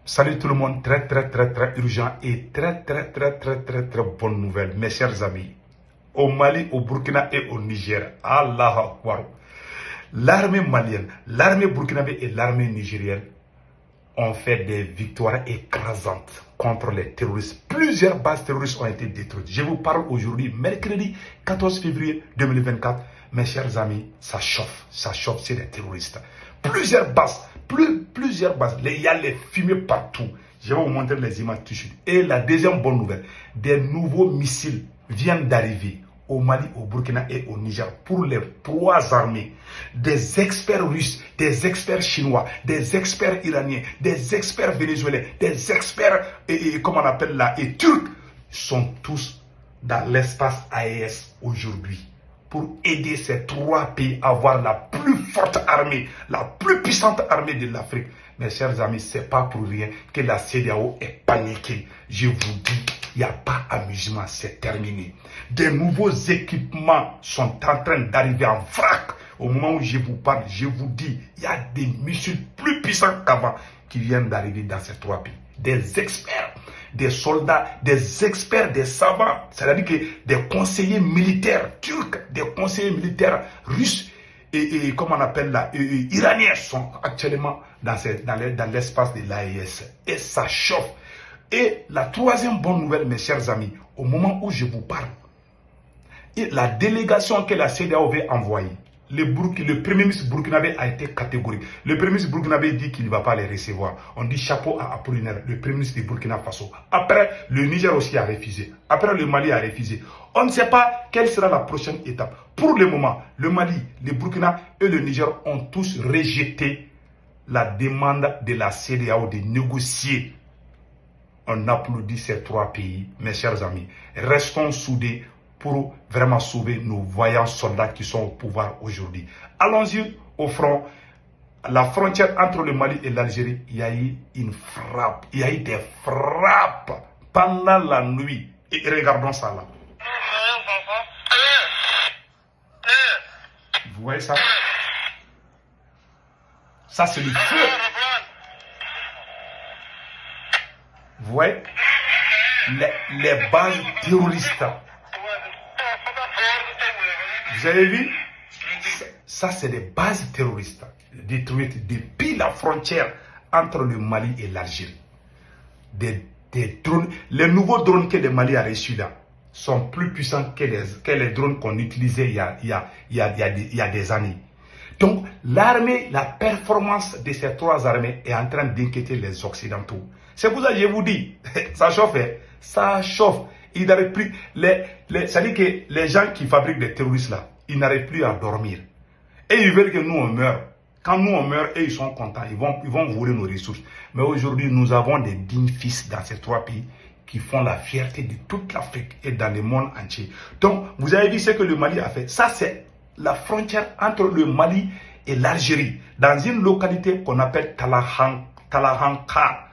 Salut tout le monde, très urgent et très bonne nouvelle, mes chers amis. Au Mali, au Burkina et au Niger, Allah Akbar. L'armée malienne, l'armée burkinabé et l'armée nigérienne ont fait des victoires écrasantes contre les terroristes. Plusieurs bases terroristes ont été détruites. Je vous parle aujourd'hui, mercredi 14 février 2024. Mes chers amis, ça chauffe, c'est des terroristes. Plusieurs bases, il y a les fumées partout. Je vais vous montrer les images tout de suite. Et la deuxième bonne nouvelle, des nouveaux missiles viennent d'arriver au Mali, au Burkina et au Niger pour les trois armées. Des experts russes, des experts chinois, des experts iraniens, des experts vénézuéliens, des experts, comment on appelle là, et turcs, sont tous dans l'espace AES aujourd'hui pour aider ces trois pays à avoir la plus forte armée, la plus puissante armée de l'Afrique. Mes chers amis, ce n'est pas pour rien que la CEDEAO est paniquée. Je vous dis, il n'y a pas amusement, c'est terminé. Des nouveaux équipements sont en train d'arriver en vrac. Au moment où je vous parle, je vous dis, il y a des missiles plus puissants qu'avant qui viennent d'arriver dans ces trois pays. Des experts, des soldats, des experts, des savants, c'est-à-dire que des conseillers militaires turcs, des conseillers militaires russes et comment on appelle là, iraniens sont actuellement dans l'espace de l'AES. Et ça chauffe. Et la troisième bonne nouvelle, mes chers amis, au moment où je vous parle, et la délégation que la CEDEAO veut envoyer, le premier ministre burkinabé a été catégorique. Le premier ministre burkinabé dit qu'il ne va pas les recevoir. On dit chapeau à Apollinaire, le premier ministre du Burkina Faso. Après, le Niger aussi a refusé. Après, le Mali a refusé. On ne sait pas quelle sera la prochaine étape. Pour le moment, le Mali, le Burkina et le Niger ont tous rejeté la demande de la CEDEAO de négocier. On applaudit ces trois pays, mes chers amis. Restons soudés pour vraiment sauver nos vaillants soldats qui sont au pouvoir aujourd'hui. Allons-y au front. La frontière entre le Mali et l'Algérie, il y a eu une frappe. Il y a eu des frappes pendant la nuit. Et regardons ça là. Vous voyez ça? Ça, c'est le feu. Vous voyez? Les bases terroristes. Vous avez vu? Ça, c'est des bases terroristes détruites depuis la frontière entre le Mali et l'Algérie. Des drones, les nouveaux drones que le Mali a reçus là sont plus puissants que les drones qu'on utilisait il y a des années. Donc, l'armée, la performance de ces trois armées est en train d'inquiéter les Occidentaux. C'est pour ça que je vous dis, ça chauffe, ça chauffe. Ils n'arrivent plus, c'est-à-dire que les gens qui fabriquent des terroristes là, ils n'arrivent plus à dormir. Et ils veulent que nous on meure. Quand nous on meurt, et ils sont contents, ils vont voler nos ressources. Mais aujourd'hui, nous avons des dignes fils dans ces trois pays qui font la fierté de toute l'Afrique et dans le monde entier. Donc, vous avez vu ce que le Mali a fait. Ça, c'est la frontière entre le Mali et l'Algérie, dans une localité qu'on appelle Talahandar.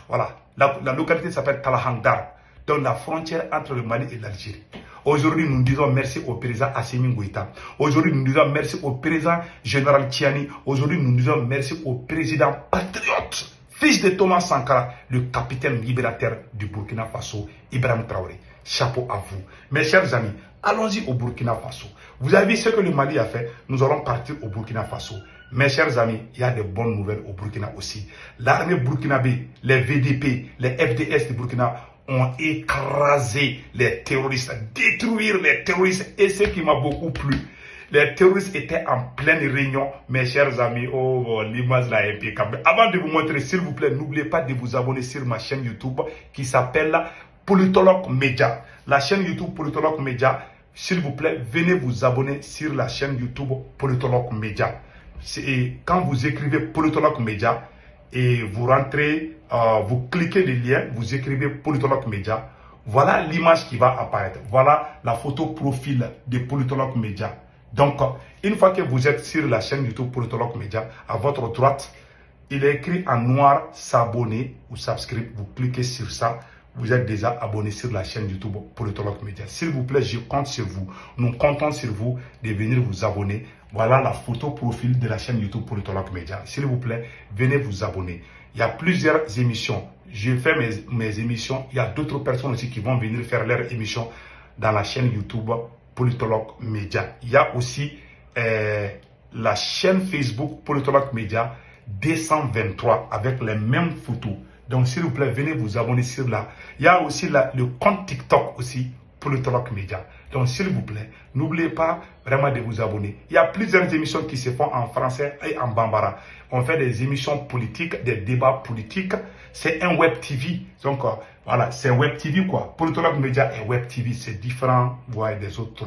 Voilà. La localité s'appelle Talahandar. Donc la frontière entre le Mali et l'Algérie. Aujourd'hui, nous disons merci au président Assimi Goïta. Aujourd'hui, nous disons merci au président général Tiani. Aujourd'hui, nous disons merci au président patriote, fils de Thomas Sankara, le capitaine libérateur du Burkina Faso, Ibrahim Traoré. Chapeau à vous. Mes chers amis, allons-y au Burkina Faso. Vous avez vu ce que le Mali a fait? Nous allons partir au Burkina Faso. Mes chers amis, il y a de bonnes nouvelles au Burkina aussi. L'armée burkinabé, les VDP, les FDS du Burkina ont écrasé les terroristes, détruire les terroristes. Et ce qui m'a beaucoup plu, les terroristes étaient en pleine réunion. Mes chers amis, oh, l'image là est impeccable. Avant de vous montrer, s'il vous plaît, n'oubliez pas de vous abonner sur ma chaîne YouTube qui s'appelle Politologue Média. La chaîne YouTube Politologue Média, s'il vous plaît, venez vous abonner sur la chaîne YouTube Politologue Média. Et quand vous écrivez Politologue Média et vous rentrez, vous cliquez le lien, vous écrivez Politologue Média, voilà l'image qui va apparaître. Voilà la photo profil de Politologue Média. Donc, une fois que vous êtes sur la chaîne YouTube Politologue Média, à votre droite, il est écrit en noir s'abonner ou subscribe. Vous cliquez sur ça. vous êtes déjà abonné sur la chaîne YouTube Politologue Média. S'il vous plaît, je compte sur vous. Nous comptons sur vous de venir vous abonner. Voilà la photo profil de la chaîne YouTube Politologue Média. S'il vous plaît, venez vous abonner. Il y a plusieurs émissions. Je fais mes émissions. Il y a d'autres personnes aussi qui vont venir faire leurs émissions dans la chaîne YouTube Politologue Média. Il y a aussi la chaîne Facebook Politologue Média 223 avec les mêmes photos. Donc, s'il vous plaît, venez vous abonner sur là. Il y a aussi le compte TikTok aussi, Politologue Média. Donc, s'il vous plaît, n'oubliez pas vraiment de vous abonner. Il y a plusieurs émissions qui se font en français et en bambara. On fait des émissions politiques, des débats politiques. C'est un web TV. Donc, voilà, c'est web TV quoi. Politologue Média et web TV, c'est différent des autres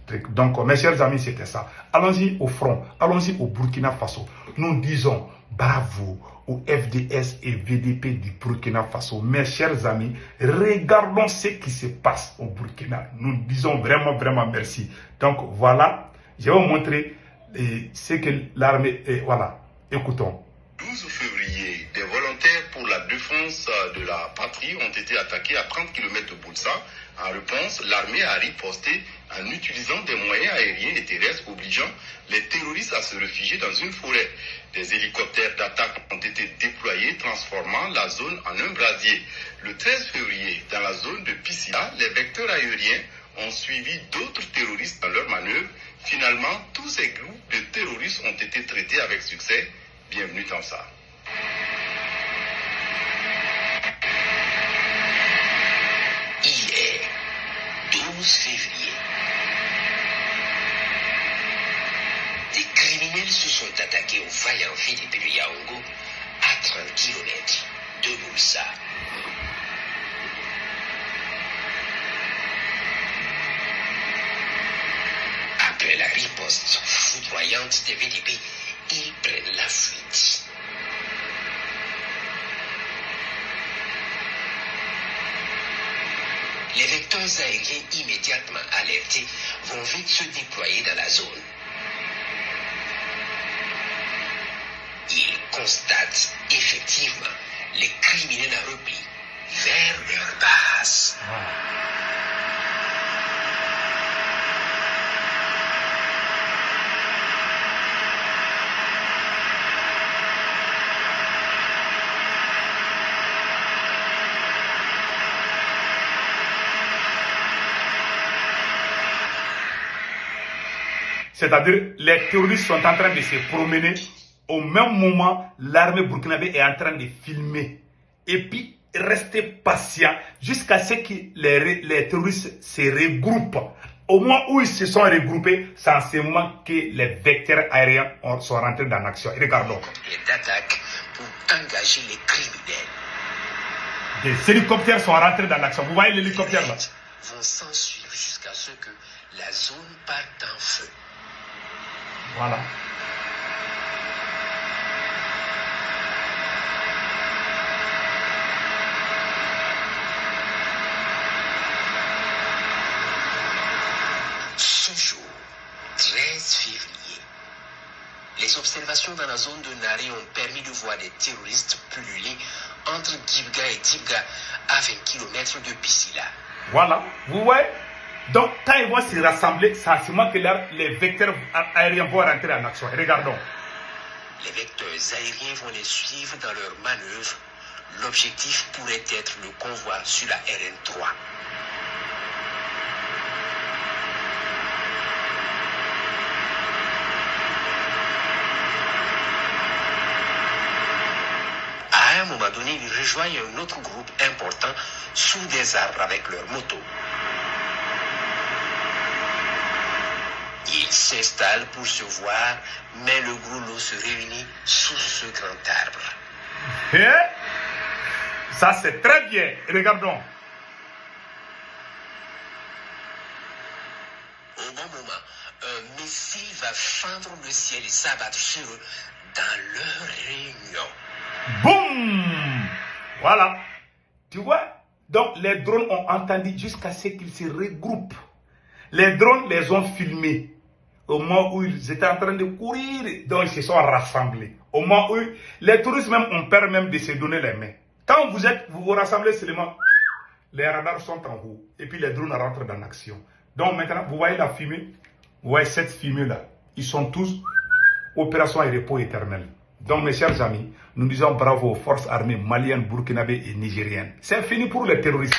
trucs. Donc, mes chers amis, c'était ça. Allons-y au front. Allons-y au Burkina Faso. Nous disons bravo au FDS et VDP du Burkina Faso. Mes chers amis, regardons ce qui se passe au Burkina. Nous disons vraiment merci. Donc voilà, je vais vous montrer ce que l'armée... Voilà, écoutons. 12 février, des volontaires pour la défense de la patrie ont été attaqués à 30 km de Boulsa. En réponse, l'armée a riposté en utilisant des moyens aériens et terrestres obligeant les terroristes à se réfugier dans une forêt. Des hélicoptères d'attaque ont été déployés, transformant la zone en un brasier. Le 13 février, dans la zone de Pissila, les vecteurs aériens ont suivi d'autres terroristes dans leurs manœuvres. Finalement, tous ces groupes de terroristes ont été traités avec succès. Bienvenue dans ça. Il est 12 février. Des criminels se sont attaqués au vaillant VDP de Yaoundé à 30 km de Boulsa. Après la riposte foudroyante des VDP, ils prennent la fuite. Les vecteurs aériens immédiatement alertés vont vite se déployer dans la zone. Ils constatent effectivement les criminels en repli vers leur base. C'est-à-dire, les terroristes sont en train de se promener. Au même moment, l'armée burkinabé est en train de filmer. Et puis, rester patient jusqu'à ce que les terroristes se regroupent. Au moment où ils se sont regroupés, c'est en ce moment que les vecteurs aériens sont rentrés dans l'action. Regardons. Les attaques pour engager les criminels. Des hélicoptères sont rentrés dans l'action. Vous voyez l'hélicoptère là? Vont s'ensuivre jusqu'à ce que la zone parte en feu. Voilà. Ce jour, 13 février, les observations dans la zone de Naré ont permis de voir des terroristes pulluler entre Dibga et Dibga à 20 km de Pissila. Voilà, vous voyez? Donc, quand ils vont se rassembler, c'est à ce moment que les vecteurs aériens vont rentrer en action. Regardons. Les vecteurs aériens vont les suivre dans leurs manœuvres. L'objectif pourrait être le convoi sur la RN3. À un moment donné, ils rejoignent un autre groupe important sous des arbres avec leurs motos. Ils s'installent pour se voir, mais le gros lot se réunit sous ce grand arbre. Et ça, c'est très bien. Regardons. Au bon moment, un missile va fendre le ciel et s'abattre sur eux dans leur réunion. Boum! Voilà. Tu vois? Donc, les drones ont entendu jusqu'à ce qu'ils se regroupent. Les drones les ont filmés. Au moment où ils étaient en train de courir, donc ils se sont rassemblés. Au moment où les touristes même ont peur même de se donner les mains. Quand vous vous rassemblez seulement, Les radars sont en haut. Et puis les drones rentrent dans l'action. Donc maintenant, vous voyez la fumée? Vous voyez cette fumée-là? Ils sont tous opération et repos éternel. Donc mes chers amis, nous disons bravo aux forces armées maliennes, burkinabées et nigériennes. C'est fini pour les terroristes.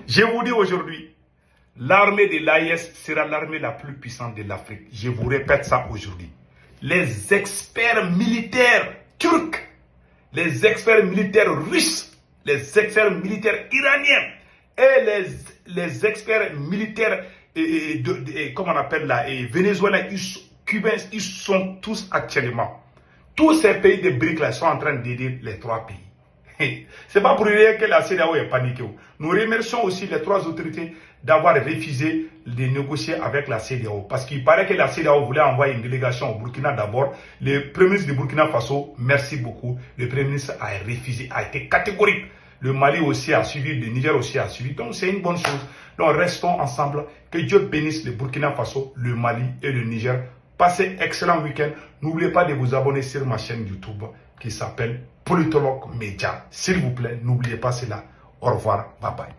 Je vous dis aujourd'hui, l'armée de l'AIS sera l'armée la plus puissante de l'Afrique. Je vous répète ça aujourd'hui. Les experts militaires turcs, les experts militaires russes, les experts militaires iraniens et les experts militaires, comment on appelle là, vénézuéliens, cubains, ils sont tous actuellement. Tous ces pays de BRICS là sont en train d'aider les 3 pays. C'est pas pour rien que la CEDEAO est paniquée. Nous remercions aussi les 3 autorités d'avoir refusé de négocier avec la CEDEAO. Parce qu'il paraît que la CEDEAO voulait envoyer une délégation au Burkina d'abord. Le Premier ministre du Burkina Faso, merci beaucoup. Le Premier ministre a refusé, a été catégorique. Le Mali aussi a suivi, le Niger aussi a suivi. Donc c'est une bonne chose. Donc restons ensemble. Que Dieu bénisse le Burkina Faso, le Mali et le Niger. Passez excellent week-end. N'oubliez pas de vous abonner sur ma chaîne YouTube qui s'appelle Politologue Média. S'il vous plaît, n'oubliez pas cela. Au revoir. Bye bye.